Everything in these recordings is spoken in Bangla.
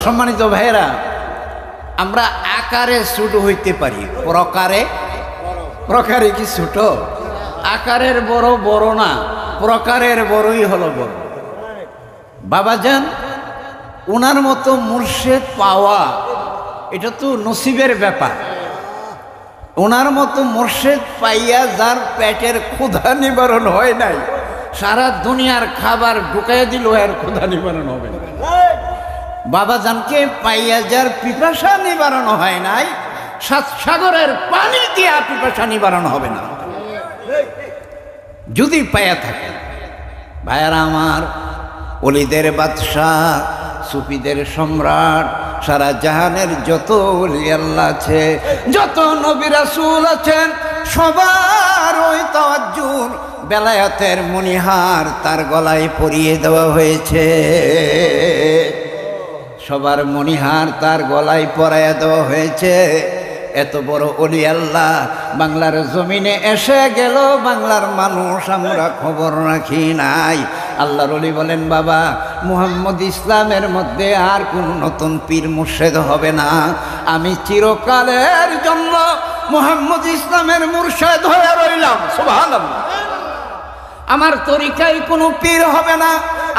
সম্মানিত ভাইয়েরা, আমরা আকারে ছোট হইতে পারি, প্রকারে কি ছোট? আকারের বড় বড় না, প্রকারের বড়ই হলো বড়। বাবাজান ওনার মতো মুর্শেদ পাওয়া এটা তো নসিবের ব্যাপার। ওনার মতো মুর্শেদ পাইয়া যার পেটের ক্ষুধা নিবারণ হয় নাই, সারা দুনিয়ার খাবার ঢুকাইয়া দিল, আর ক্ষুধা নিবারণ হবে না। বাবাজানকে পাইয়া যার পিপাসা নিবারণ হয় নাই, সাত সাগরের পানি দিয়া পিপাসা নিবারণ হবে না যদি পাইয়া থাকে। ভাইয়ারা আমার, ওলিদের বাদশাহ, সুফিদের সম্রাট, সারা জাহানের যত ওলি আল্লাহ আছে, যত নবী রাসূল আছেন, সবার ওই তাওয়াজ্জুর বেলায়েতের মণিহার তার গলায় পরিয়ে দেওয়া হয়েছে। সবার মণিহার তার গলায় পরাইয়া দেওয়া হয়েছে। এত বড় ওলি আল্লাহ বাংলার জমিনে এসে গেল, বাংলার মানুষ আমরা খবর রাখি নাই। আল্লাহর ওলি বলেন, বাবা মুহাম্মদ ইসলামের মধ্যে আর কোন নতুন পীর মুর্শেদ হবে না। আমি চিরকালের জন্য মুহাম্মদ ইসলামের মুর্শেদ হয়ে রইলাম। সুবহানাল্লাহ। আমার তরিকায় কোনো পীর হবে না,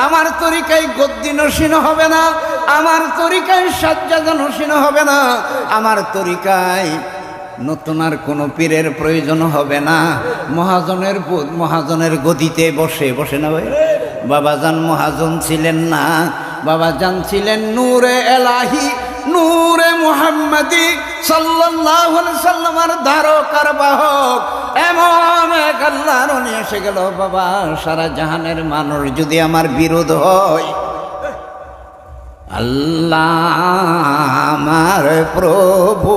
আমার তরিকায় গদ্দি নসীন হবে না, আমার তরিকায় সাজ্জাদা নসীন হবে না, আমার তরিকায় নতুন আর কোনো পীরের প্রয়োজন হবে না। মহাজনের গদিতে বসে না ভাই? বাবাজান মহাজন ছিলেন না, বাবাজান ছিলেন নূরে এলাহি, নূরে মুহাম্মাদি সাল্লাল্লাহু আলাইহি সাল্লামের ধারকার বাহক। এমন এক আল্লাহর ওলি এসে গেল, বাবা সারা জাহানের মানুষ যদি আমার বিরোধ হয়, আল্লাহ আমার প্রভু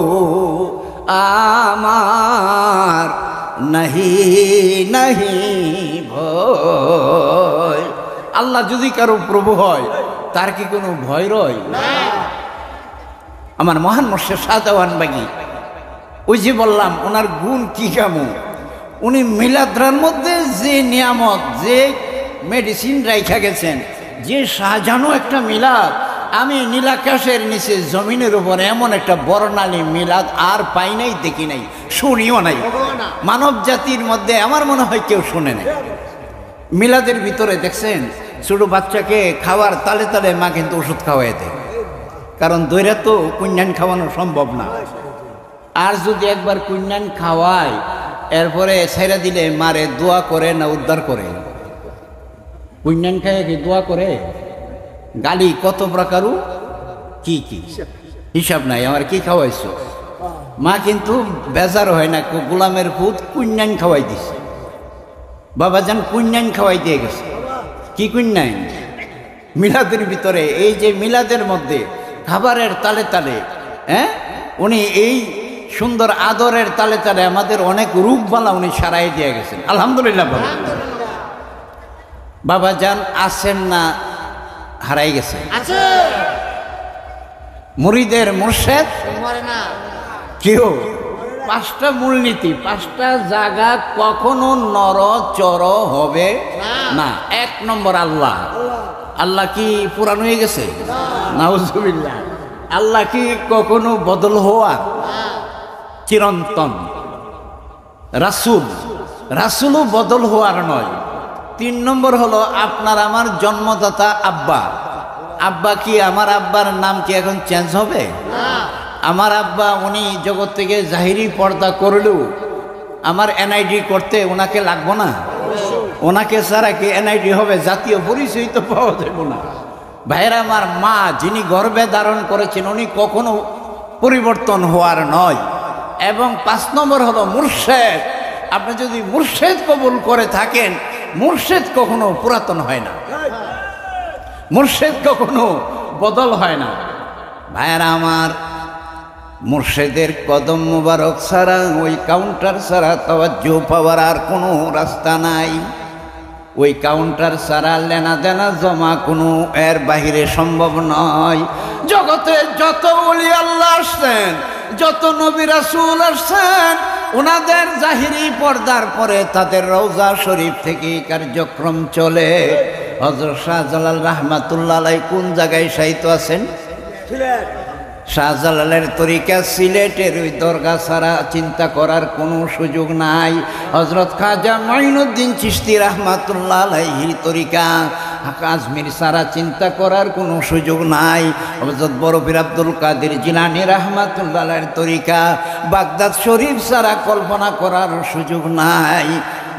আমার নাহি নাহি ভয়। আল্লাহ যদি কারো প্রভু হয়, তার কি কোনো ভয় রয়? আমার মহান মুর্শিদ শাহজাহান বাগী, ওই যে বললাম ওনার গুণ কি কেমন। উনি মিলাদ্রার মধ্যে যে নিয়ামত, যে মেডিসিন রাইখা গেছেন, যে শাহজাহানও একটা মিলাদ, আমি নীলাকাশের নিচে জমিনের উপরে এমন একটা বর্ণালী মিলাদ আর পাই নাই, দেখি নাই, শুনিও নাই। মানব জাতির মধ্যে আমার মনে হয় কেউ শুনে নাই। মিলাদের ভিতরে দেখছেন, ছোট বাচ্চাকে খাওয়ার তালে তালে মা কিন্তু ওষুধ খাওয়াই দেয়, কারণ দৈরা তো কুইন্যান খাওয়ানো সম্ভব না। আর যদি একবার কুইন্যান খাওয়ায়, এরপরে ছেড়ে দিলে মারে দোয়া করে না উদ্ধার করে? কুইন্যান খায় কি দোয়া করে? গালি কত প্রকারও, কি কি হিসাব নাই। আমার কি খাওয়াইছো? মা কিন্তু বেজার হয় না, গোলামের পুত কুইন্যান খাওয়াই দিছে। বাবাজান কুইন্যান খাওয়াই দিয়ে গেছে। কি কুইন্যান? মিলাদের ভিতরে, এই যে মিলাদের মধ্যে খাবারের তালে তালে, উনি এই সুন্দর আদরের তালে তালে আমাদের অনেক রূপবালা উনি সারাই দিয়ে গেছেন। আলহামদুলিল্লাহ। বাবাজান আছেন না হারাই গেছে? মুরিদের মুর্শেদ কেউ পাঁচটা মূলনীতি, পাঁচটা জায়গা কখনো নড়চড় হবে না। এক নম্বর আল্লাহ। আল্লাহ কি পুরান হয়ে গেছে? নাউজুবিল্লাহ। আল্লাহ কি কখনো বদল হওয়া? চিরন্তন। রাসূলও বদল হওয়ার নয়। 3 নম্বর হলো আপনার আমার জন্মদাতা আব্বা। আব্বা কি, আমার আব্বার নাম কি এখন চেঞ্জ হবে? আমার আব্বা উনি জগৎ থেকে জাহিরি পর্দা করলেও আমার এনআইডি করতে ওনাকে লাগবো না? ওনাকে ছাড়া কি এনআইডি হবে? জাতীয় পরিচয় তো পাওয়া যাবে না। ভাইরা আমার, মা যিনি গর্ভে ধারণ করেছেন উনি কখনো পরিবর্তন হওয়ার নয়। এবং 5 নম্বর হলো মুর্শেদ। আপনি যদি মুর্শেদ কবুল করে থাকেন, মুর্শেদ কখনো পুরাতন হয় না, মুর্শেদ কখনো বদল হয় না। ভাইরা আমার, মুর্শেদের কদম মুবারক ছাড়া, ওই কাউন্টার ছাড়া তাওয়াজ্জুহ পাওয়ার আর কোনো রাস্তা নাই। ওই কাউন্টার ছাড়া লেনা দেনা জমা কোনো এর বাহিরে সম্ভব নয়। জগতে যত ওলি আল্লাহ আসছেন, যত নবী রাসূল আসছেন, ওনাদের জাহিরি পর্দার পরে তাদের রওজা শরীফ থেকে কার্যক্রম চলে। হযরত শাহজালাল রাহমাতুল্লাহ আলাইহি কোন জায়গায় শায়িত আছেন? শাহজালালের তরিকা সিলেটের ওই দরগা ছাড়া চিন্তা করার কোনো সুযোগ নাই। হযরত খাজা মাইনুদ্দিন চিশতি রাহমাতুল্লাহ আলাইহির তরিকা আজমির ছাড়া চিন্তা করার কোনো সুযোগ নাই। হযরত বড় পীর আব্দুল কাদের জিলানী রাহমাতুল্লাহ আলাইহির তরিকা বাগদাদ শরীফ ছাড়া কল্পনা করার সুযোগ নাই।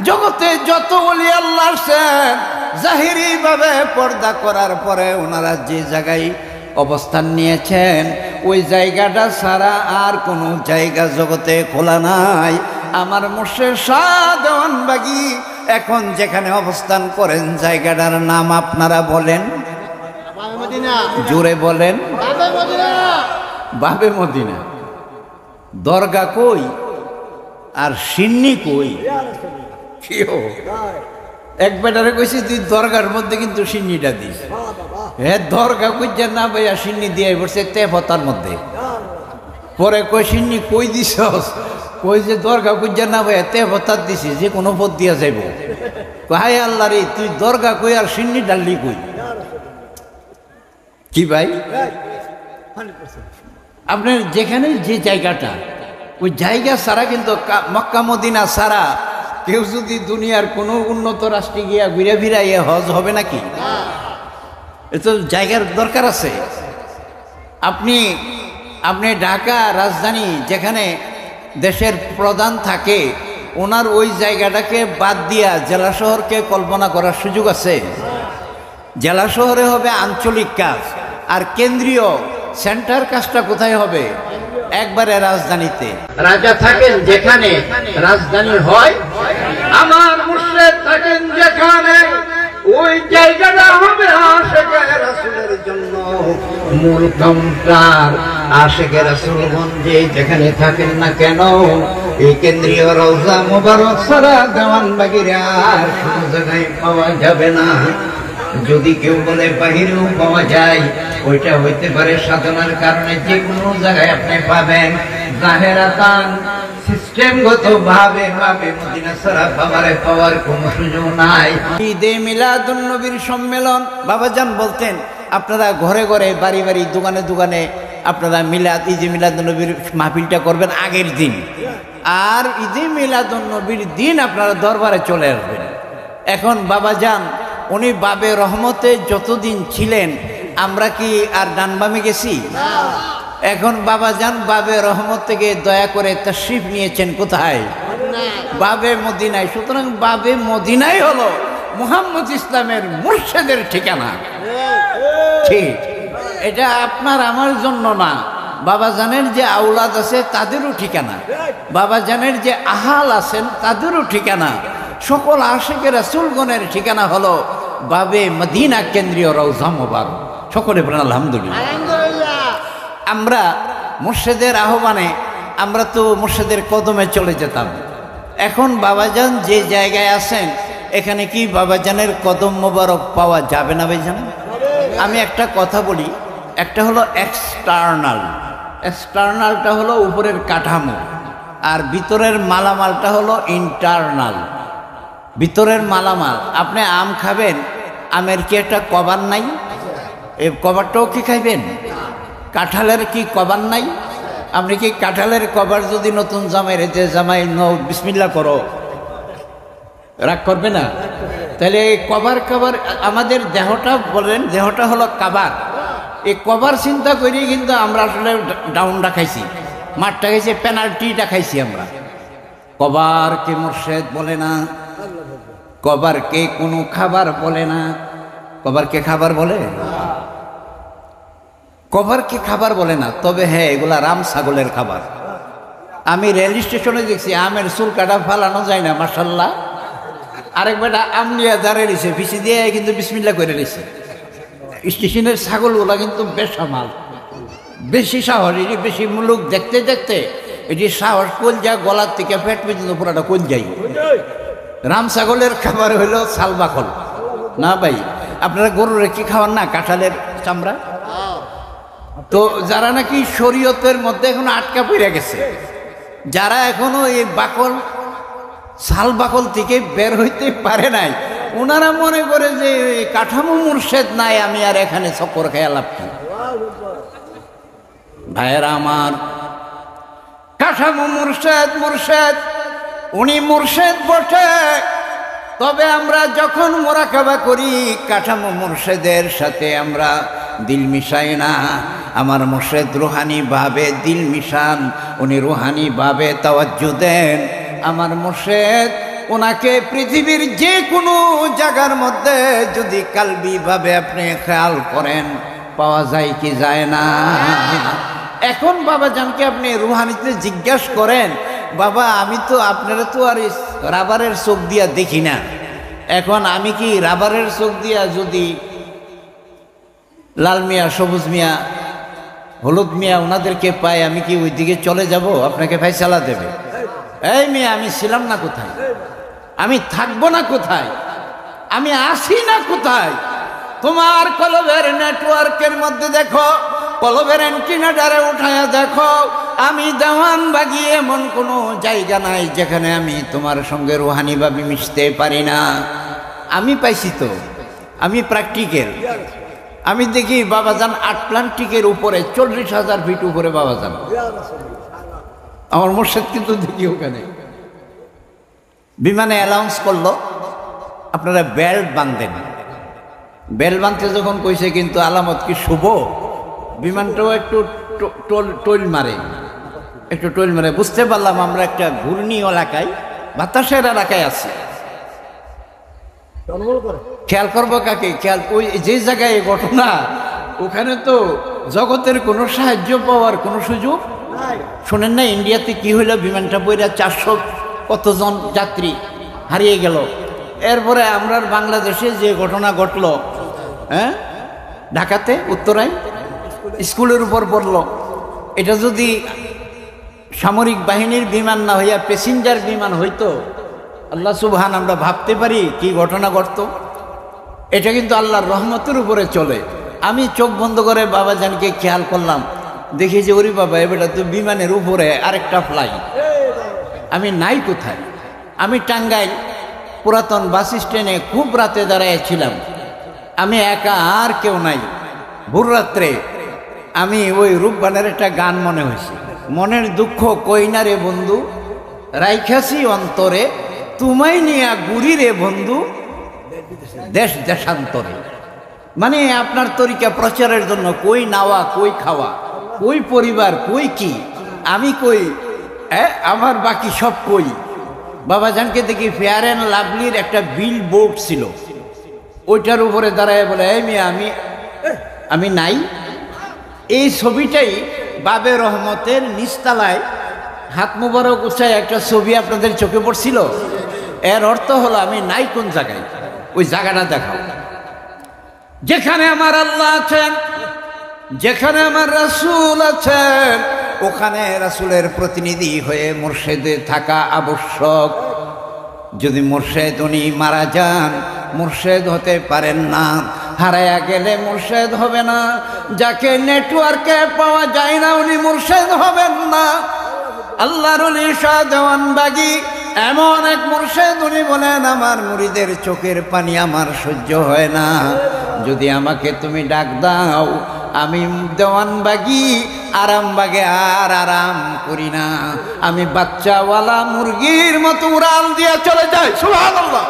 জগতে যত ওলি আল্লাহ আছেন জাহিরি ভাবে পর্দা করার পরে ওনারা যে জায়গায় অবস্থান নিয়েছেন ওই জায়গাটা ছাড়া আর কোনো জায়গা জগতে খোলা নাই। আমার মুর্শিদ শাহ দেওয়ানবাগী এখন যেখানে অবস্থান করেন জায়গাটার নাম আপনারা বলেন, জোরে বলেন। বাবে মদিনা। দরগা কই আর সিন্নি কই? কেউ এক বেটারে কইছে তুই দরগার মধ্যে কিন্তু সিন্নিটা দিস। হ্যাঁ দরগা কইছে না ভাইয়া সিন্নি দিয়ে পড়ছে তেফতার মধ্যে। পরে কই সিন্নি কই দিস? কই যে দরগা কইছে না ভাইয়া তেফতার দিছি, যে কোনো পথ দিয়া যাইব। হায় আল্লাহ রে, তুই দরগা কই আর সিন্নি ডাললি কই? কি ভাই আপনার যেখানে যে জায়গাটা ওই জায়গা ছাড়া কিন্তু মক্কা মদিনা ছাড়া কেউ যদি দুনিয়ার কোনো উন্নত রাষ্ট্রে গিয়া ঘুরে ফিরাইয়া হজ হবে নাকি? এত জায়গার দরকার আছে। আপনি ঢাকা রাজধানী যেখানে দেশের প্রধান থাকে ওনার ওই জায়গাটাকে বাদ দিয়া জেলা শহরকে কল্পনা করার সুযোগ আছে? জেলা শহরে হবে আঞ্চলিক কাজ, আর কেন্দ্রীয় সেন্টার কাজটা কোথায় হবে? একবারে রাজধানীতে। রাজা থাকেন যেখানে রাজধানী হয়, আমার মুর্শিদ থাকেন যেখানে ওই জায়গাটা হবে আশিকে রাসূলের জন্য মূল কাউন্টার। আশিকে রাসূলগঞ্জে যেখানে থাকেন না কেন এই কেন্দ্রীয় রওজা মোবারক ছাড়া দেওয়ানবাগীর আর কোনো জায়গায় পাওয়া যাবে না। যদি কেউ বলে বাহিরেও পাওয়া যায়, ওইটা হইতে পারে সাধনার কারণে যে কোনো জায়গায় আপনি পাবেন। জাহেরাতান সিস্টেমগত ভাবে মদিনা ছাড়া বাবারে পাওয়ার কোনো সুযোগ নাই। ঈদে মিলাদুন নবীর সম্মেলন বাবাজান বলতেন আপনারা ঘরে ঘরে বাড়ি বাড়ি দোকানে দোকানে আপনারা ঈদে মিলাদুন নবীর মাহফিলটা করবেন আগের দিন, আর ঈদে মিলাদুন নবীর দিন আপনারা দরবারে চলে আসবেন। এখন বাবাজান উনি বাবে রহমতে যতদিন ছিলেন আমরা কি আর ডান বামে গেছি? এখন বাবাজান বাবে রহমত থেকে দয়া করে তাশরিফ নিয়েছেন কোথায়? বাবে মদিনায়। সুতরাং বাবে মদিনাই হলো মুহাম্মদ ইসলামের মুর্শিদের ঠিকানা। ঠিক, এটা আপনার আমার জন্য না, বাবাজানের যে আওলাদ আছে তাদেরও ঠিকানা, বাবাজানের যে আহাল আছেন তাদেরও ঠিকানা, সকল আশিকে রাসূলগণের ঠিকানা হলো বাবে মদিনা কেন্দ্রীয় রওজা মোবারক। সকলে বলেন আলহামদুলিল্লাহ। আমরা মুর্শিদের আহ্বানে আমরা তো মুর্শিদের কদমে চলে যেতাম। এখন বাবাজান যে জায়গায় আছেন এখানে কি বাবাজানের কদম মোবারক পাওয়া যাবে না ভাইজান? আমি একটা কথা বলি, একটা হলো এক্সটার্নালটা হলো উপরের কাঠামো, আর ভিতরের মালামালটা হলো ইন্টারনাল। ভিতরের মালামাল, আপনি আম খাবেন, আমের কি একটা কভার নাই? এই কভারটাও কি খাইবেন? কাঁঠালের কি কভার নাই? আপনি কি কাঁঠালের কভার যদি নতুন জামাই রেতে জামাই বিসমিল্লাহ করো, রাগ করবে না? তাহলে এই কভার আমাদের দেহটা বলেন, দেহটা হলো কাবার। এই কভার চিন্তা করি কিন্তু আমরা আসলে ডাউনটা খাইছি, মাঠটা খাইছি, পেনাল্টিটা খাইছি আমরা। কভারকে মুর্শিদ বলে না, কভারকে কোনো খাবার বলে না। কভারকে খাবার বলে? কভারকে খাবার বলে না, তবে হ্যাঁ এগুলা রাম ছাগলের খাবার। আমি রেল স্টেশনে দেখছি আমের চুল কাটা ফালানো যায় না, মাশাল্লাহ। আরেক বেটা আম নিয়ে দাঁড়িয়ে রয়েছে, পিছিয়ে দিয়ে কিন্তু বিসমিল্লাহ করে রয়েছে। স্টেশনের ছাগলগুলা কিন্তু বেসামাল, বেশি সাহস, এটি বেশি মুলুক দেখতে দেখতে এটি সাহস কোল যা গলার থেকে পেট পর্যন্ত পুরাটা কোল যাই। রাম ছাগলের খাবার হইল সালবাকল না ভাই। আপনারা গরুর কি খাওয়ান না? কাঁঠালের চামড়া। তো যারা নাকি শরীয়তের মধ্যে এখনো আটকা পড়ে গেছে, যারা এখনো এই বাকল সাল বাকল থেকে বের হইতে পারে নাই, ওনারা মনে করে যে কাঠামো মুর্শিদ নাই, আমি আর এখানে চক্কর খেয়ে লাভ কি? ভাইয়েরা আমার, কাঠামো মুর্শেদ মুর্শেদ, উনি মুর্শেদ বটে, তবে আমরা যখন মোরাকাবা করি কাঠামো মুর্শেদের সাথে আমরা দিল মিশাই না। আমার মুর্শেদ রুহানি ভাবে দিল মিশান, উনি রুহানি ভাবে তাওয়াজ্জু দেন। আমার মুর্শেদ ওনাকে পৃথিবীর যে কোনো জায়গার মধ্যে যদি কালবি ভাবে আপনি খেয়াল করেন পাওয়া যায় কি যায় না। এখন বাবা জানকে আপনি রুহানিতে জিজ্ঞাসা করেন, বাবা আমি তো আপনারা তো আর রাবারের চোখ দিয়া দেখি না, এখন আমি কি রাবারের চোখ দিয়া যদি লাল মিয়া, সবুজ মিয়া, হলুদ মিয়া ওনাদেরকে পাই, আমি কি ওই দিকে চলে যাব? আপনাকে ফাইসালা দেবে, এই মিয়া আমি ছিলাম না কোথায়, আমি থাকবো না কোথায়, আমি আসি না কোথায়? তোমার কলবের নেটওয়ার্কের মধ্যে দেখো, কলবের অ্যান্টিনাটারে উঠায়া দেখো, আমি দেওয়ানবাগী এমন কোনো জায়গা নাই যেখানে আমি তোমার সঙ্গে রুহানিভাবে মিশতে পারি না। আমি পাইছি তো, আমি প্র্যাকটিক্যাল। আমি দেখি বাবাজান আটলান্টিকের উপরে 40,000 ফিট উপরে বাবাজান, আমার মোর্শেদ কিন্তু দেখি ওখানে বিমানে অ্যালাউন্স করলো আপনারা বেল্ট বাঁধেন। বেল্ট বাঁধতে যখন কইছে কিন্তু আলামত কি শুভ, বিমানটাও একটু টোল মারে, একটু টোল মারে। বুঝতে পারলাম আমরা একটা ঘূর্ণি এলাকায়, বাতাসের এলাকায় আছি। খেয়াল করবো কাকে? খেয়াল ওই যে জায়গায় ঘটনা, ওখানে তো জগতের কোনো সাহায্য পাওয়ার কোনো সুযোগ শোনেন না। ইন্ডিয়াতে কি হইলো, বিমানটা বইরা 400 কতজন যাত্রী হারিয়ে গেল। এরপরে আমরা বাংলাদেশে যে ঘটনা ঘটলো, হ্যাঁ ঢাকাতে উত্তরায় স্কুলের উপর পড়লো, এটা যদি সামরিক বাহিনীর বিমান না হইয়া প্যাসেঞ্জার বিমান হইতো, আল্লাহ সুবহান, আমরা ভাবতে পারি কি ঘটনা ঘটতো। এটা কিন্তু আল্লাহর রহমতের উপরে চলে। আমি চোখ বন্ধ করে বাবাজানকে খেয়াল করলাম, দেখি যে ওরে বাবা এবারটা তো বিমানের উপরে আরেকটা ফ্লাইট। আমি নাই কোথায়? আমি টাঙ্গাইল পুরাতন বাস স্ট্যান্ডে খুব রাতে দাঁড়াইছিলাম, আমি একা, আর কেউ নাই। ভোর রাত্রে আমি ওই রূপবানের একটা গান মনে হয়েছে, মনের দুঃখ কই না রে বন্ধু, রাইখাছি অন্তরে, তুমাই নিয়া গুড়ি রে বন্ধু, দেশ দেশান্তরে। মানে আপনার তরিকা প্রচারের জন্য কই নাওয়া, কই খাওয়া, কই পরিবার, কই কি, আমি কই, আমার বাকি সব কই। বাবাজানকে দেখি ফেয়ার অ্যান্ড লাভলির একটা বিল বোর্ড ছিল, ওইটার উপরে দাঁড়ায় বলে, এই মেয়ে আমি নাই। এই ছবিটাই বাবে রহমতের নিচতলায় হাত মুবারক উৎসাহে একটা ছবি আপনাদের চোখে পড়ছিল। এর অর্থ হলো আমি নাই কোন জায়গায়, ওই জায়গাটা দেখাও। যেখানে আমার আল্লাহ আছেন, যেখানে আমার রাসূল আছেন, ওখানে রাসূলের প্রতিনিধি হয়ে মুর্শেদে থাকা আবশ্যক। যদি মুর্শেদ উনি মারা যান, মুর্শেদ হতে পারেন না, হারায়া গেলে মুর্শেদ হবে না। যাকে নেটওয়ার্কে পাওয়া যায় না উনি মুর্শেদ হবেন না। আল্লাহর ওলি শাহ দেওয়ানবাগী এমন এক মুর্শেদ, উনি বলেন আমার মুরিদের চোখের পানি আমার সহ্য হয় না, যদি আমাকে তুমি ডাক দাও আমি দেওয়ানবাগী আরামবাগে আর আরাম করি না, আমি বাচ্চাওয়ালা মুরগির মতো উড়াল দিয়ে চলে যাই। সুবহানাল্লাহ।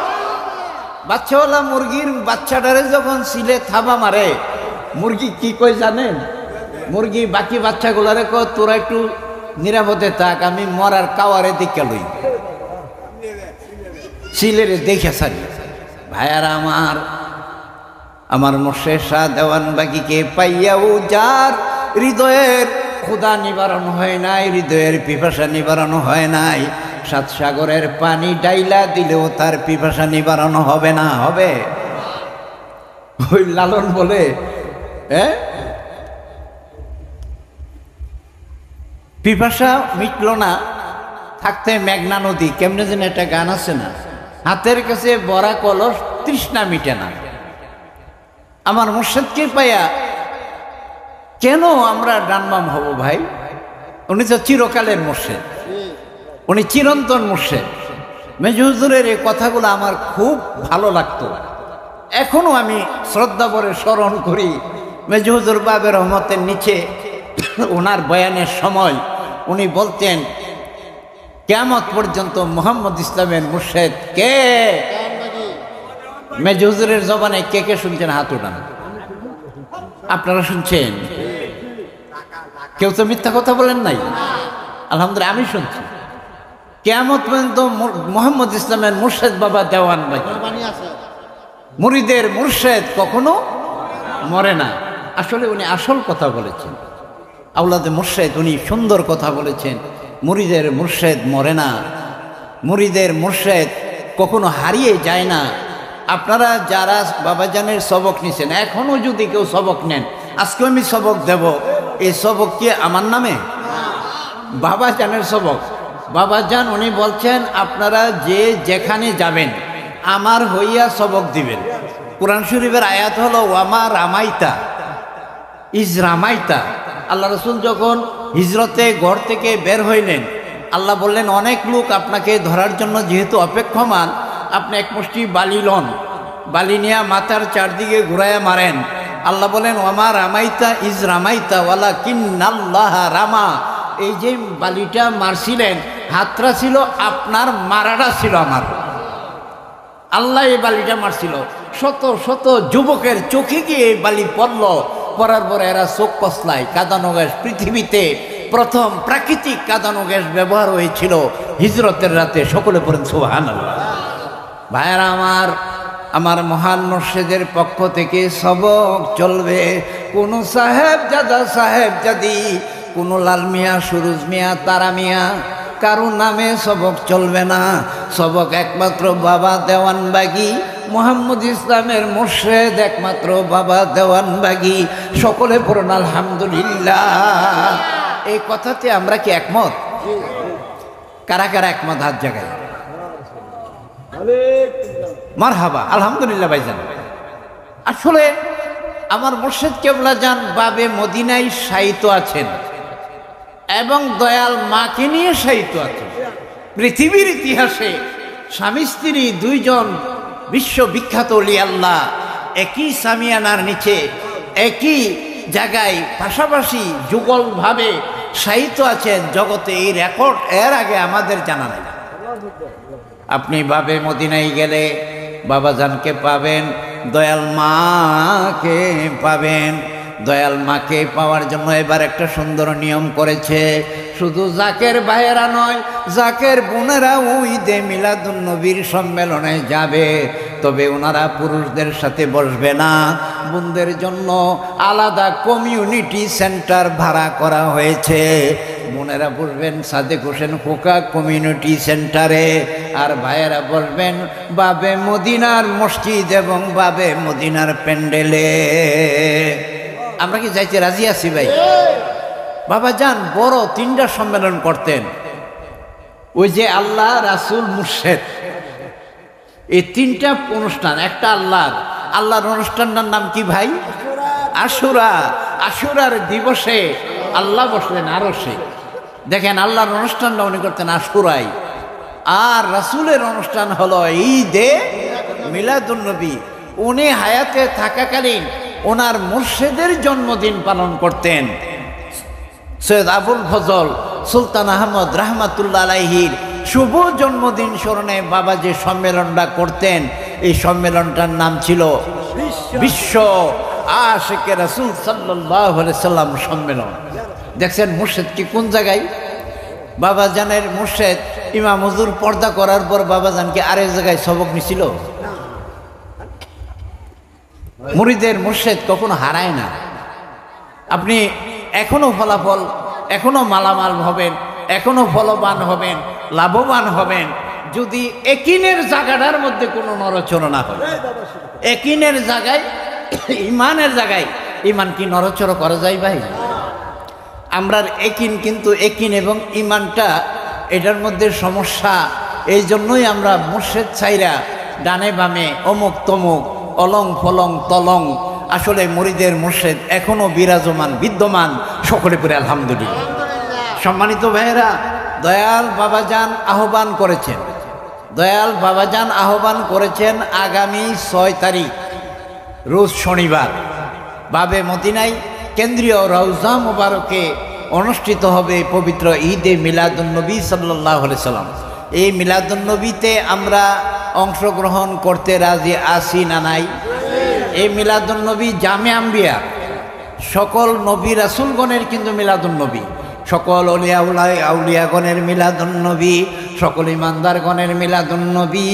বাচ্চাওয়ালা মুরগির বাচ্চাটারে যখন সিলে থাবা মারে, মুরগি কি কই জানেন? মুরগি বাকি বাচ্চাগুলারে কয় তোরা একটু নিরাপদে থাক, আমি মরার কাওয়ারে দেখে লই, সিলেরে দেখে সারি। ভাইয়ারা আমার মুর্শেদ শাহ দেওয়ানবাগীকে পাইয়াও যার হৃদয়ের ক্ষুধা নিবারণ হয় নাই, হৃদয়ের পিপাসা নিবারণ হয় নাই, 7 সাগরের পানি ডাইলা দিলেও তার পিপাসা নিবারণ হবে না। হবে? ওই লালন বলে, পিপাসা মিটল না থাকতে মেঘনা নদী, কেমনে যেন একটা গান আছে না, হাতের কাছে বড়া কলস তৃষ্ণা মিটে না। আমার মুর্শেদকে পাইয়া কেন আমরা ডানবাম হব ভাই? উনি তো চিরকালের মুর্শেদ, উনি চিরন্তন মুর্শেদ। মেজু হুজুরের এই কথাগুলো আমার খুব ভালো লাগতো, এখনো আমি শ্রদ্ধা ভরে স্মরণ করি। মেজু হুজুর বাবে রহমতের নিচে ওনার বয়ানের সময় উনি বলতেন, কিয়ামত পর্যন্ত মোহাম্মদ ইসলামের মুর্শেদ কে? মেজর হুজুরের জবানে কে কে শুনছেন হাত উঠান। আপনারা শুনছেন? কেউ তো মিথ্যা কথা বলেন নাই। আলহামদুলিল্লাহ, আমি শুনছি। কিয়ামত পর্যন্ত মোহাম্মদ ইসলামের মুর্শেদ বাবা দেওয়ান ভাই, মুরিদের মুর্শেদ কখনো মরে না। আসলে উনি আসল কথা বলেছেন। আওলাদে মুর্শেদ উনি সুন্দর কথা বলেছেন। মুরিদের মুর্শেদ মরে না, মুরিদের মুর্শেদ কখনো হারিয়ে যায় না। আপনারা যারা বাবাজানের সবক নিছেন, এখনো যদি কেউ সবক নেন, আজকে আমি সবক দেব, এই সবক কি আমার নামে? বাবাজানের সবক। বাবাজান উনি বলছেন, আপনারা যে যেখানে যাবেন আমার হইয়া সবক দিবেন। কোরআন শরীফের আয়াত হলো ওয়ামা রামাইতা ইজ রামাইতা। আল্লাহ রসুল যখন হিজরতে ঘর থেকে বের হইলেন, আল্লাহ বললেন, অনেক লোক আপনাকে ধরার জন্য যেহেতু অপেক্ষমান, আপনি এক মুষ্টি বালি লন, বালি নিয়ে মাথার চারদিকে ঘুরাইয়া মারেন। আল্লাহ বলেন, ওয়ামা রামাইতা ইজ রামাইতা ওয়ালাকিন্নাল্লাহ রামা। এই যে বালিটা মারছিলেন, হাতটা ছিল আপনার, মারাটা ছিল আমার। আল্লাহ এই বালিটা মারছিল। শত শত যুবকের চোখে গিয়ে এই বালি পড়ল, পড়ার পরে এরা চোখ কসলায়। কাঁদানো গ্যাস, পৃথিবীতে প্রথম প্রাকৃতিক কাঁদানো গ্যাস ব্যবহার হয়েছিল হিজরতের রাতে। সকলে পড়েন সুবহানাল্লাহ। ভাইয়েরা আমার, আমার মহান মুর্শিদের পক্ষ থেকে সবক চলবে। কোনো সাহেবজাদি, কোনো লাল মিয়া, সুরুজ মিয়া, তারা মিয়া, কারো নামে সবক চলবে না। সবক একমাত্র বাবা দেওয়ানবাগি, মোহাম্মদ ইসলামের মুর্শেদ একমাত্র বাবা দেওয়ানবাগি। সকলে পড়ুন আলহামদুলিল্লাহ। এই কথাতে আমরা কি একমত? কারা কারা একমত হাত জায়গায়? মারহাবা, আলহামদুলিল্লাহ ভাইজান। আসলে আমার মুর্শিদ কেবলা যান বাবে মদিনায় শায়িত আছেন এবং দয়াল মাকে নিয়ে শায়িত আছেন। পৃথিবীর ইতিহাসে স্বামী স্ত্রী দুইজন বিশ্ববিখ্যাত ওলি আল্লাহ একই সামিয়ানার নিচে একই জায়গায় পাশাপাশি যুগলভাবে শায়িত আছেন জগতে। এই রেকর্ড এর আগে আমাদের জানা নেই। আপনি বাবে মদিনায় গেলে বাবাজানকে পাবেন, দয়াল মাকে পাবেন। দয়াল মাকে পাওয়ার জন্য এবার একটা সুন্দর নিয়ম করেছে। শুধু জাকের ভাইয়েরা নয়, জাকের বোনেরা ওই ঈদে মিলাদুন্নবীর সম্মেলনে যাবে, তবে ওনারা পুরুষদের সাথে বসবে না। বোনদের জন্য আলাদা কমিউনিটি সেন্টার ভাড়া করা হয়েছে। বোনেরা বসবেন সাদেক হোসেন খোকা কমিউনিটি সেন্টারে, আর ভাইয়েরা বসবেন বাবে মদিনার মসজিদ এবং বাবে মদিনার প্যান্ডেলে। আমরা কি যাইতে রাজি আছি ভাই? বাবাজান বড় তিনটা সম্মেলন করতেন। ওই যে আল্লাহ, রাসূল, মুর্শেদ, এই তিনটা অনুষ্ঠান। একটা আল্লাহর অনুষ্ঠানটার নাম কি ভাই? আশুরা। আশুরার দিবসে আল্লাহ বসলেন আরশে। দেখেন, আল্লাহর অনুষ্ঠানটা উনি করতেন আশুরাই, আর রাসূলের অনুষ্ঠান হলো ঈদে মিলাদুন্নবী। উনি হায়াতে থাকাকালীন ওনার মুর্শেদের জন্মদিন পালন করতেন। সৈয়দ আবুল ফজল সুলতান আহমদ রাহমাতুল্লাহ আলাইহির শুভ জন্মদিন স্মরণে বাবা যে সম্মেলনটা করতেন, এই সম্মেলনটার নাম ছিল বিশ্ব আশিকে রাসূল সাল্লাল্লাহু আলাইহি সাল্লাম সম্মেলন। দেখছেন মুর্শেদ কি কোন জায়গায়? বাবাজানের মুর্শেদ ইমাম হুজুর পর্দা করার পর বাবাজানকে আরেক জায়গায় সবক নিছিল। মুরিদের মুর্শেদ কখনো হারায় না। আপনি এখনো ফলাফল, এখনো মালামাল হবেন, এখনো ফলবান হবেন, লাভবান হবেন, যদি একিনের জায়গাটার মধ্যে কোনো নড়চড় না হয়। একিনের জায়গায়, ইমানের জায়গায় ইমান কি নড়চড় করা যায় ভাই? আমরা একিন, কিন্তু একিন এবং ইমানটা এটার মধ্যে সমস্যা। এই জন্যই আমরা মুর্শেদ ছাইরা ডানে বামে অমুক তমুক, অলং ফলং তলং। আসলে মুরিদের মুর্শেদ এখনো বিরাজমান, বিদ্যমান। সকলে পড়ে আলহামদুলিল্লাহ। সম্মানিত ভাইয়েরা, দয়াল বাবাজান আহ্বান করেছেন, দয়াল বাবাজান আহ্বান করেছেন আগামী 6 তারিখ রোজ শনিবার বাবে মদিনায় কেন্দ্রীয় রওজা মোবারকে অনুষ্ঠিত হবে পবিত্র ঈদে মিলাদুন্নবী সাল্লাল্লাহু আলাইহি সাল্লাম। এই মিলাদুন্নবীতে আমরা অংশগ্রহণ করতে রাজি আছি না নাই? এই মিলাদুন্নবী জামে আম্বিয়া, সকল নবী রাসূলগণের কিন্তু মিলাদুন্নবী, সকল আউলিয়াগণের মিলাদুন্নবী, সকল ইমানদারগণের মিলাদুন্নবী।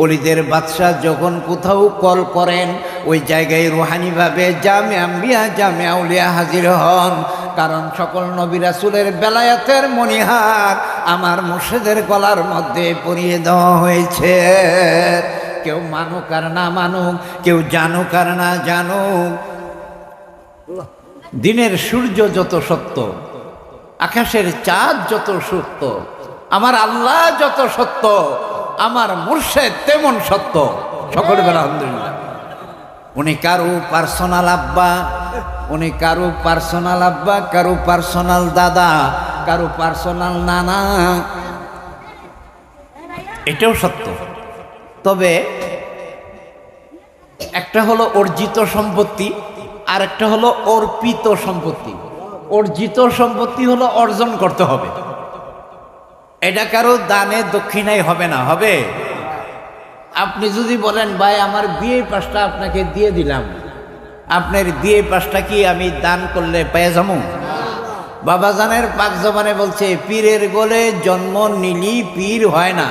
অলিদের বাদশাহ যখন কোথাও কল করেন ওই জায়গায় রুহানিভাবে জামে আম্বিয়া জামে আউলিয়া হাজির হন, কারণ সকল নবী রাসূলের বেলায়াতের মণিহার আমার মুর্শিদের গলার মধ্যে পরিয়ে দেওয়া হয়েছে। কেউ মানুক আর না মানুক, কেউ জানুক আর না জানুক, দিনের সূর্য যত সত্য, আকাশের চাঁদ যত সত্য, আমার আল্লাহ যত সত্য, আমার মুর্শিদ তেমন সত্য। সকলে বলে আলহামদুলিল্লাহ। উনি কারো পার্সোনাল আব্বা, উনি কারো পার্সোনাল আব্বা, কারো পার্সোনাল দাদা, কারো পার্সোনাল নানা, এটাও সত্য। তবে একটা হলো অর্জিত সম্পত্তি, আর একটা হলো অর্পিত সম্পত্তি। অর্জিত সম্পত্তি হলো অর্জন করতে হবে, এটা কারো দানে দক্ষিণায় হবে না। হবে? আপনি যদি বলেন ভাই আমার বিয়ে পাসটা আপনাকে দিয়ে দিলাম, আপনার বিয়ে পাসটা কি আমি দান করলে পেয়ে যাবো? বাবাজানের পাক জবানে বলছে পীরের গলে জন্ম নিলি পীর হয় না,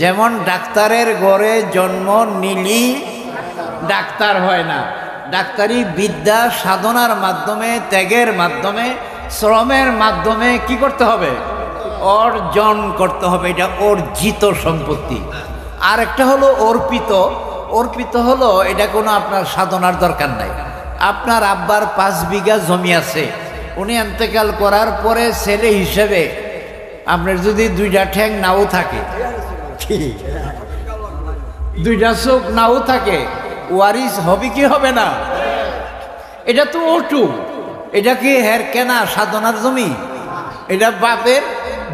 যেমন ডাক্তারের ঘরে জন্ম নিলি ডাক্তার হয় না। ডাক্তারি বিদ্যা সাধনার মাধ্যমে, ত্যাগের মাধ্যমে, শ্রমের মাধ্যমে কি করতে হবে? অর্জন করতে হবে। এটা অর্জিত সম্পত্তি। আর একটা হলো অর্পিত। অর্পিত হলো এটা কোনো আপনার সাধনার দরকার নাই। আপনার আব্বার 5 বিঘা জমি আছে, উনি ইন্তেকাল করার পরে ছেলে হিসেবে আপনার যদি 2টা ঠ্যাং নাও থাকে, 2টা চোখ নাও থাকে, ওয়ারিস হবে কি হবে না? এটা তো ওটু, এটা কি হের কেনা সাধনার জমি? এটা বাপের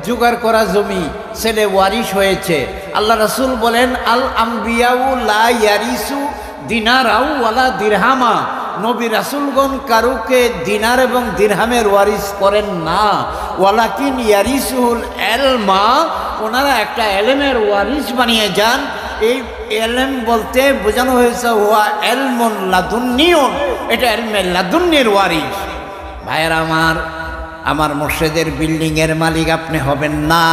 জোগাড় করা জমি, ছেলে ওয়ারিস হয়েছে। আল্লাহ রাসূল বলেন আল আম্বিয়াউ লা ইয়ারিসু দিনারাও ওয়ালা দিরহামা। নবী রাসূলগণ কারুকে দিনার এবং দিরহামের ওয়ারিস করেন না, ওয়ালাকিন ইয়ারিসুল ইলমা, ওনারা একটা এলেমের ওয়ারিস বানিয়ে যান। এই এলেম বলতে বোঝানো হয়েছে ওয়া ইলমুন লাদুন্নিয়ুন, এটা ইলমে লাদুন্নির ওয়ারিস। ভাইয়েরা আমার মুর্শিদের বিল্ডিংয়ের মালিক আপনি হবেন না,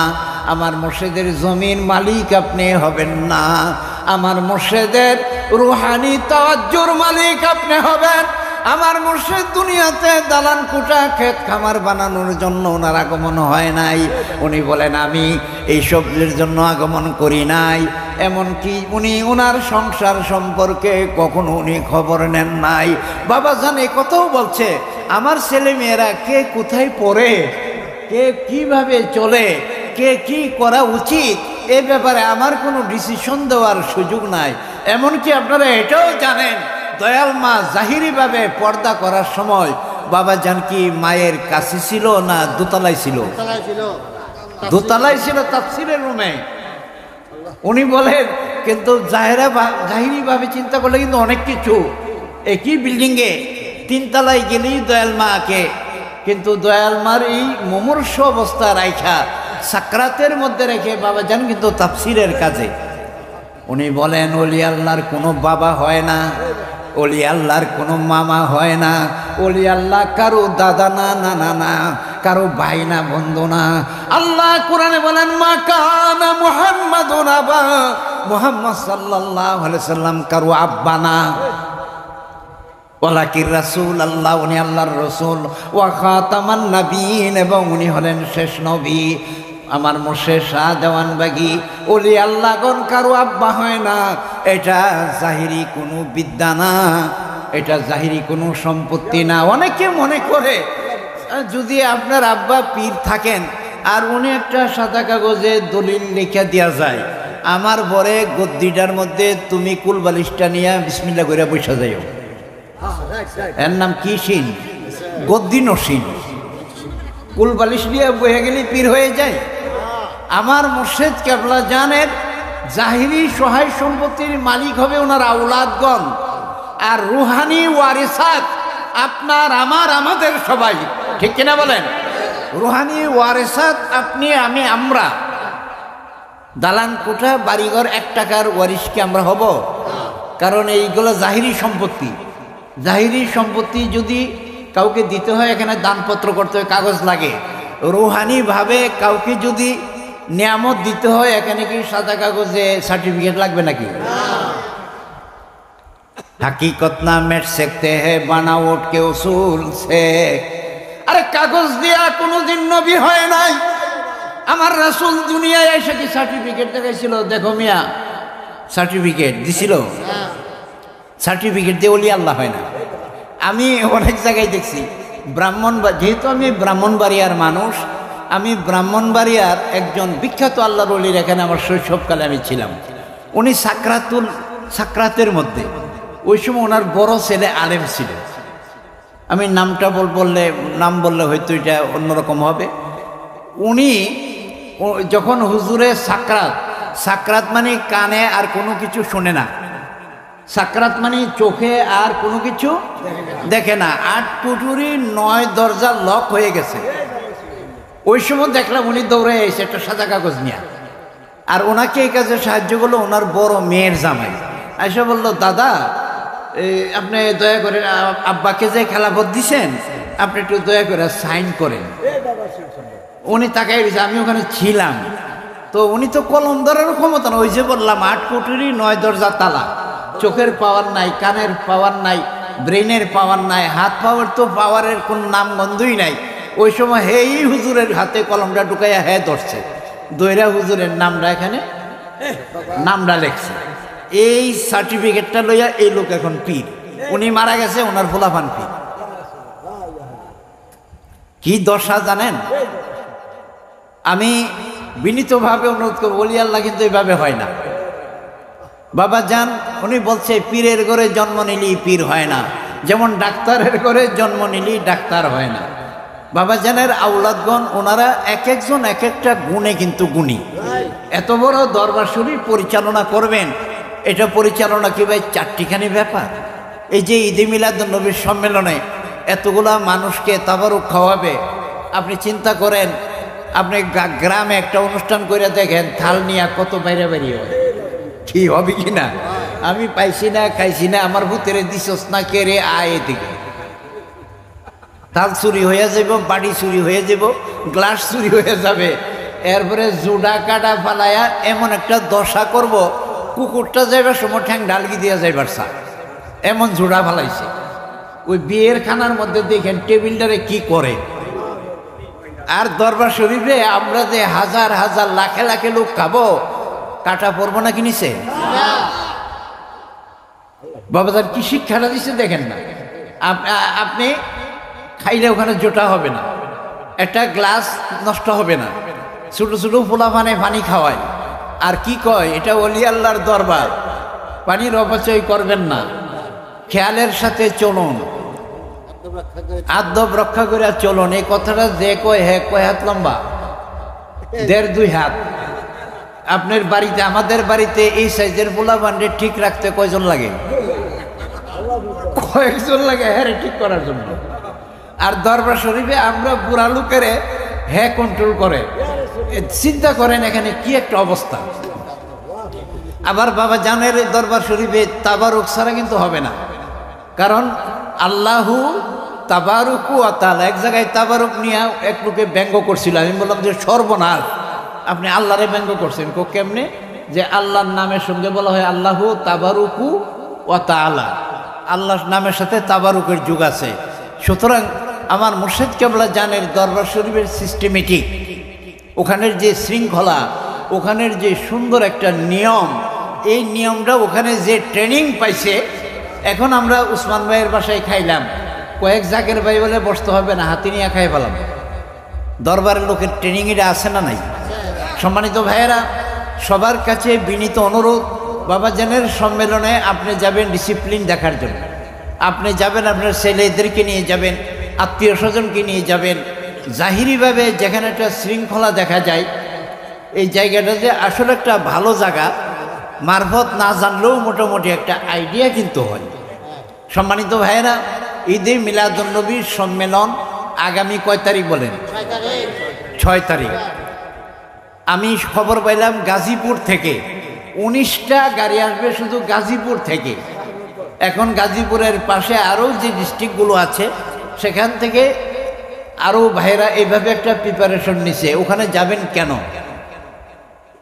আমার মুর্শিদের জমির মালিক আপনি হবেন না, আমার মুর্শিদের রুহানি তাওয়াজ্জুর মালিক আপনি হবেন। আমার মুর্শিদ দুনিয়াতে দালান কোঠা ক্ষেত খামার বানানোর জন্য ওনার আগমন হয় নাই। উনি বলেন আমি এইসবের জন্য আগমন করি নাই। এমনকি উনি ওনার সংসার সম্পর্কে কখনো উনি খবর নেন নাই। বাবা জান এই কথাও বলছে আমার ছেলে মেয়েরা কে কোথায় পড়ে, কে কিভাবে চলে, কে কি করা উচিত, এ ব্যাপারে আমার কোনো ডিসিশন দেওয়ার সুযোগ নাই। এমনকি আপনারা এটাও জানেন দয়াল মা জাহিরিভাবে পর্দা করার সময় বাবা জানকি মায়ের কাছে ছিল না দোতলায় ছিল? দোতলায় ছিল, তাফসীরের রুমে। উনি বলেন কিন্তু জাহিরিভাবে চিন্তা করলে কিন্তু অনেক কিছু একই বিল্ডিংয়ে 3 তলায় গেলেই দয়াল মাকে, কিন্তু দয়াল মার এই মুমূর্ষ অবস্থা রাইখা সাকরাতের মধ্যে রেখে বাবা যান কিন্তু তাফসীরের কাজে। উনি বলেন ওলি আল্লাহর কোনো বাবা হয় না, ওলি আল্লাহর কোনো মামা হয় না, ওলি আল্লাহ কারো দাদা না, নানা না, কারো ভাই না, বন্ধু না। আল্লাহ কোরআনে বলেন মা কানা মুহাম্মাদুন আবা, মুহাম্মদ সাল্লাল্লাহু আলাইহি সাল্লাম কারো আব্বা না, ওয়ালাকিন রাসূল আল্লাহ, উনি আল্লাহর রাসূল, ওয়া খাতামান নবিয়্যিন, এবং উনি হলেন শেষ নবী। আমার মুর্শিদ শাহ দেওয়ানবাগী ওলি আল্লাহগণ কারো আব্বা হয় না। এটা জাহিরি কোনো বিদ্যা না, এটা জাহিরি কোনো সম্পত্তি না। অনেকে মনে করে যদি আপনার আব্বা পীর থাকেন আর উনি একটা সাদা কাগজে দলিল লিখে দেওয়া যায় আমার বরে গদ্দিটার মধ্যে তুমি কুলবালিশটা নিয়ে বিসমিল্লাহ করে বসে যাইও, এর নাম কি শিন? গদ্দি নসিন। কুলবালিশ নিয়ে বয়ে গেলে পীর হয়ে যায়। আমার মুর্শিদ কেবলা জানের জাহিরি সহায় সম্পত্তির মালিক হবে ওনার আউলাদগণ, আর রুহানি ওয়ারিসাত আপনার আমার আমাদের সবাই, ঠিক কিনা বলেন? রুহানি ওয়ারিসাত আপনি আমি আমরা। দালান কোঠা বাড়িঘর 1 টাকার ওয়ারিস কি আমরা হব? কারণ এইগুলো জাহিরি সম্পত্তি। জাহিরি সম্পত্তি যদি কাউকে দিতে হয় এখানে দানপত্র করতে হয়, কাগজ লাগে। রুহানিভাবে কাউকে যদি নিয়ামত দিতে হয় এখানে কি সাদা কাগজে সার্টিফিকেট লাগবে নাকি? हकीकत ना मिट सकते हैं बनावट के उसूल से। अरे कागज दिया कोनोदिन नबी হয় নাই। আমার রাসূল দুনিয়ায় এসে কি সার্টিফিকেট দেখাইছিল? দেখো মিয়া, সার্টিফিকেট দিছিল? সার্টিফিকেট দিয়ে ওলি আল্লাহ হয় না। আমি অনেক জায়গায় দেখছি যেহেতু আমি ব্রাহ্মণবাড়িয়ার মানুষ, আমি ব্রাহ্মণবাড়িয়ার একজন বিখ্যাত আল্লাহর ওলির এখানে আমার শৈশবকালে আমি ছিলাম। উনি সাকরাতের মধ্যে, ওই সময় ওনার বড় ছেলে আলেম ছিল। আমি নামটা নাম বললে হয়তো এটা অন্যরকম হবে। উনি যখন হুজুরে সাকরাত মানে কানে আর কোনো কিছু শোনে না, সাকরাত মানে চোখে আর কোনো কিছু দেখে না, 8 পুটুরি 9 দরজা লক হয়ে গেছে। ওই সময় দেখলাম উনি দৌড়ে এসে একটা সাদা কাগজ নিয়ে, আর ওনাকে এই কাজে সাহায্য করলো ওনার বড় মেয়ের জামাই। আয়সা বলল, দাদা আপনি দয়া করে আব্বাকে যে খেলাফত দিছেন আপনি একটু দয়া করে সাইন করেন। উনি তাকাই দিয়েছে, আমি ওখানে ছিলাম। তো উনি তো কলম ধরার ক্ষমতা না, ওই যে বললাম 8 কোটিরই 9 দরজা তালা, চোখের পাওয়ার নাই, কানের পাওয়ার নাই, ব্রেনের পাওয়ার নাই, হাত পাওয়ার তো পাওয়ারের কোন নাম গন্ধই নাই। ওই সময় হেই হুজুরের হাতে কলমটা ঢুকাইয়া ধরছে, দৈরা হুজুরের নামটা এখানে নামটা লেখছে। এই সার্টিফিকেটটা লইয়া এই লোক এখন পীর। উনি মারা গেছে, ওনার ফুলাফান পীর। কি দশা জানেন? আমি বিনীতভাবে অনুরোধ করব, ওলি আল্লাহ কিন্তু এইভাবে হয় না। বাবা জান উনি বলছে পীরের ঘরে জন্ম নিলেই পীর হয় না, যেমন ডাক্তারের ঘরে জন্ম নিলেই ডাক্তার হয় না। বাবা জানের আউলাদগণ ওনারা এক একজন এক একটা গুণে কিন্তু গুণী। এত বড় দরবার শরীফ পরিচালনা করবেন, এটা পরিচালনা কি ভাই 4টিখানি ব্যাপার? এই যে ঈদে মিলাদুন্নবীর সম্মেলনে এতগুলা মানুষকে তাবারুক খাওয়াবে, আপনি চিন্তা করেন, আপনি গ্রামে একটা অনুষ্ঠান করে দেখেন থাল নিয়ে কত বাইরে বেরিয়ে হয়, কি হবে কি না? আমি পাইছি না, খাইছি না, আমার ভূতেরে দিছস না, কে রে আয় এদিকে। থাল চুরি হয়ে যাব, বাড়ি চুরি হয়ে যাব, গ্লাস চুরি হয়ে যাবে, এরপরে জুডা কাটা ফালায়া এমন একটা দশা করব, কুকুরটা যাইবার সময় ঠ্যাং ঢালগি দিয়া যাইবার চা, এমন জোড়া ফালাইছে। ওই বিয়ের খানার মধ্যে দেখেন টেবিলটারে কি করে। আর দরবার শরীফে আমরা যে হাজার হাজার লাখে লাখে লোক খাবো, কাটা পড়বো না কিনিছে? বাবাদার কি শিক্ষাটা দিচ্ছে দেখেন না। আপনি খাইলে ওখানে জোটা হবে না, একটা গ্লাস নষ্ট হবে না, ছোট ছোট পোলা পানি খাওয়ায়। আর কি কয়, এটা ওলি আল্লাহর দরবার, পানির অপচয় করবেন না, খেয়ালের সাথে চলুন, আদব রক্ষা করে চলুন। এই কথাটা যে কয় কয় হাত লম্বা, 1.5-2 হাত। আপনার বাড়িতে, আমাদের বাড়িতে এই সাইজের পোলা পানি ঠিক রাখতে কয়জন লাগে? কয়েকজন লাগে ঠিক করার জন্য। আর দরবার শরীফে আমরা বুড়া লোকের কন্ট্রোল করে। চিন্তা করেন এখানে কি একটা অবস্থা। আবার বাবা জানের দরবার শরীফে তাবারুক ছাড়া কিন্তু হবে না, কারণ আল্লাহু তাবারুকু ওয়া তাআলা। এক জায়গায় তাবারুক নিয়ে এক লোকে ব্যঙ্গ করছিল, আমি বললাম যে সর্বনাশ, আপনি আল্লাহরে ব্যঙ্গ করছেন। কেমনে? যে আল্লাহর নামের সঙ্গে বলা হয় আল্লাহু তাবারুকু ওয়া তাআলা, আল্লাহর নামের সাথে তাবারুকের যুগ আছে। সুতরাং আমার মুর্শিদ কেবলা জানের দরবার শরীফের সিস্টেমেটিক, ওখানের যে শৃঙ্খলা, ওখানের যে সুন্দর একটা নিয়ম, এই নিয়মটা ওখানে যে ট্রেনিং পাইছে। এখন আমরা উসমান ভাইয়ের বাসায় খাইলাম, কয়েক জাকের ভাই বলে বসতে হবে না, হাতি নিয়ে খাই পেলাম। দরবারের লোকের ট্রেনিং এটা আছে না নাই? সম্মানিত ভাইয়েরা, সবার কাছে বিনীত অনুরোধ, বাবা জানের সম্মেলনে আপনি যাবেন ডিসিপ্লিন দেখার জন্য, আপনি যাবেন আপনার ছেলেদেরকে নিয়ে যাবেন, আত্মীয় স্বজনকে নিয়ে যাবেন। জাহিরিভাবে যেখানে একটা শৃঙ্খলা দেখা যায়, এই জায়গাটা যে আসলে একটা ভালো জায়গা, মারফত না জানলেও মোটামুটি একটা আইডিয়া কিন্তু হয়। সম্মানিত ভাইয়েরা, ঈদে মিলাদুন্নবীর সম্মেলন আগামী কয় তারিখ বলেন? 6 তারিখ। আমি খবর পাইলাম গাজীপুর থেকে 19টা গাড়ি আসবে শুধু গাজীপুর থেকে। এখন গাজীপুরের পাশে আরও যে ডিস্ট্রিক্টগুলো আছে সেখান থেকে আরও ভাইরা এইভাবে একটা প্রিপারেশন নিছে। ওখানে যাবেন কেন?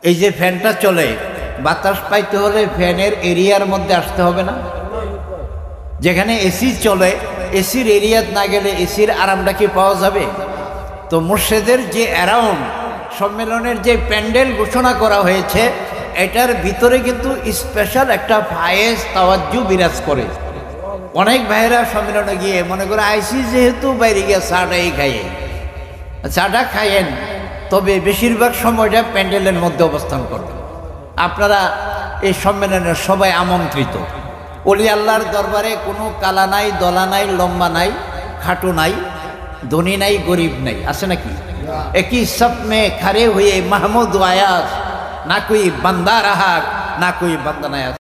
এই যে ফ্যানটা চলে, বাতাস পাইতে হলে ফ্যানের এরিয়ার মধ্যে আসতে হবে না? যেখানে এসি চলে, এসির এরিয়াত না গেলে এসির আরামটা কি পাওয়া যাবে? তো মুর্শেদের যে অ্যারাউন্ড সম্মেলনের যে প্যান্ডেল ঘোষণা করা হয়েছে, এটার ভিতরে কিন্তু স্পেশাল একটা ফায়েজ তাওয়াজ্জু বিরাজ করে। অনেক ভাইয়েরা সম্মেলনে গিয়ে মনে করে আইসি যেহেতু বাইরে গিয়ে চাটাই খাইয়ে, চাটা খাইয়েন, তবে বেশিরভাগ সময়টা প্যান্ডেলের মধ্যে অবস্থান করবেন। আপনারা এই সম্মেলনের সবাই আমন্ত্রিত। ওলি আল্লাহর দরবারে কোনো কালা নাই, দলা নাই, লম্বা নাই, খাটো নাই, ধনী নাই, গরিব নাই, আছে নাকি? একই সব মে খড়ে হুয়ে মাহমুদ আয়াস, না কোই বান্দা রাহা না কোই বান্দা নাই।